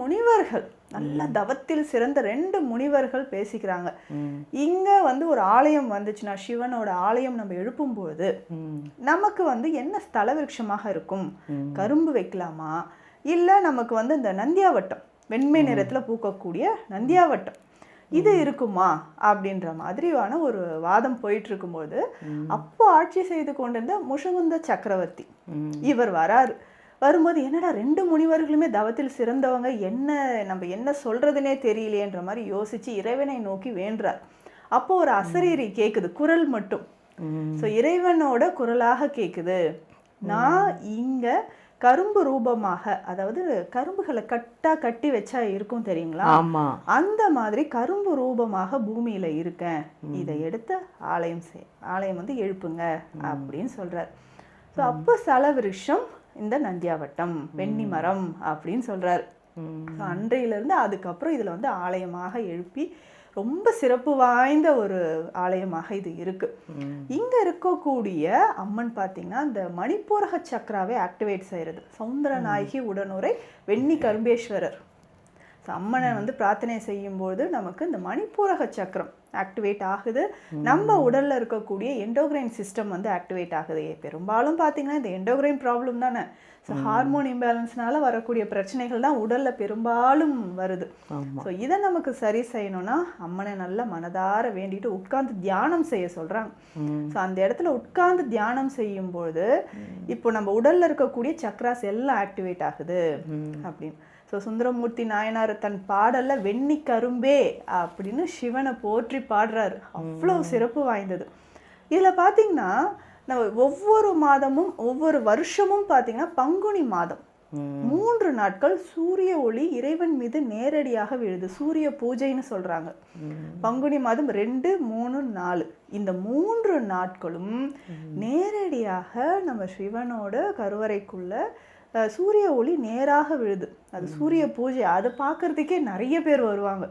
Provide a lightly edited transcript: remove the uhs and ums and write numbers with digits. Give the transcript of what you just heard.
முனிவர்கள், நல்ல தவத்தில் சிறந்த 2 முனிவர்கள் பேசிக்கிறாங்க. இங்க வந்து ஒரு ஆலயம் வந்துச்சுன்னா, சிவனோட ஆலயம் நம்ம எழுப்பும்போது நமக்கு வந்து என்ன ஸ்தல விருட்சமாக இருக்கும்? கரும்பு வைக்கலாமா, இல்ல நமக்கு வந்து இந்த நந்தியாவட்டம், வெண்மை நிறத்துல பூக்கக்கூடிய நந்தியாவட்டம் இது இருக்குமா அப்படின்ற மாதிரியான ஒரு வாதம் போயிட்டு இருக்கும்போது, அப்போ ஆட்சி செய்து கொண்டிருந்த முசுகுந்த சக்கரவர்த்தி இவர் வராரு. வரும்போது என்னடா 2 முனிவர்களுமே தவத்தில் சிறந்தவங்க, நம்ம என்ன சொல்றதுனே தெரியலையேன்ற மாதிரி யோசிச்சு இறைவனை நோக்கி வேண்டுறார். அப்போ ஒரு அசரீரி கேக்குது, குரல் மட்டும். ஸோ இறைவனோட குரலாக கேக்குது, நான் இங்க கரும்பு ரூபமாக, அதாவது கரும்புகளை கட்டி வச்சா இருக்கும் தெரியுங்களா, அந்த மாதிரி கரும்பு ரூபமாக பூமியில இருக்கேன், இதை எடுத்து ஆலயம் வந்து எழுப்புங்க அப்படின்னு சொல்றார். ஸோ அப்போ ஸ்தல விருட்சம் இந்த நந்தியாவட்டம், வெண்ணி மரம் அப்படின்னு சொல்றாரு. அன்றையிலிருந்து அதுக்கப்புறம் இதுல வந்து ஆலயமாக எழுப்பி ரொம்ப சிறப்பு வாய்ந்த ஒரு ஆலயமாக இது இருக்கு. இங்க இருக்கக்கூடிய அம்மன் பார்த்தீங்கன்னா இந்த மணிப்பூரக சக்கராவை ஆக்டிவேட் செய்யறது. சௌந்தரநாயகி உடனுரை வெண்ணி கரும்பேஸ்வரர் அம்மனை வந்து பிரார்த்தனை செய்யும்போது நமக்கு இந்த மணிப்பூரக சக்கரம் ஆக்டிவேட் ஆகுது. நம்ம உடல்ல இருக்கக்கூடிய எண்டோக்ரைன் சிஸ்டம் வந்து ஆக்டிவேட் ஆகுது. பெரும்பாலும் பார்த்தீங்கன்னா இந்த எண்டோக்ரைன் ப்ராப்ளம் தானே, ஸோ ஹார்மோன் இம்பேலன்ஸ்னால வரக்கூடிய பிரச்சனைகள் தான் உடல்ல பெரும்பாலும் வருது. ஸோ இதை நமக்கு சரி செய்யணும்னா அம்மனை நல்லா மனதார வேண்டிட்டு உட்கார்ந்து தியானம் செய்ய சொல்றாங்க. ஸோ அந்த இடத்துல உட்கார்ந்து தியானம் செய்யும்போது இப்போ நம்ம உடல்ல இருக்கக்கூடிய சக்ராஸ் எல்லாம் ஆக்டிவேட் ஆகுது அப்படின்னு. ஸோ சுந்தரமூர்த்தி நாயனார் தன் பாடல்ல வெண்ணி கரும்பே அப்படின்னு சிவனை போற்றி பாடுறாரு. அவ்வளோ சிறப்பு வாய்ந்தது. இதில் பார்த்தீங்கன்னா நம்ம ஒவ்வொரு மாதமும் ஒவ்வொரு வருஷமும் பார்த்தீங்கன்னா பங்குனி மாதம் 3 நாட்கள் சூரிய ஒளி இறைவன் மீது நேரடியாக விழுது. சூரிய பூஜைன்னு சொல்றாங்க. பங்குனி மாதம் 2, 3, 4 இந்த 3 நாட்களும் நேரடியாக நம்ம சிவனோட கருவறைக்குள்ள சூரிய ஒளி நேராக விழுது. அது சூரிய பூஜை. அதை பார்க்கறதுக்கே நிறைய பேர் வருவாங்க.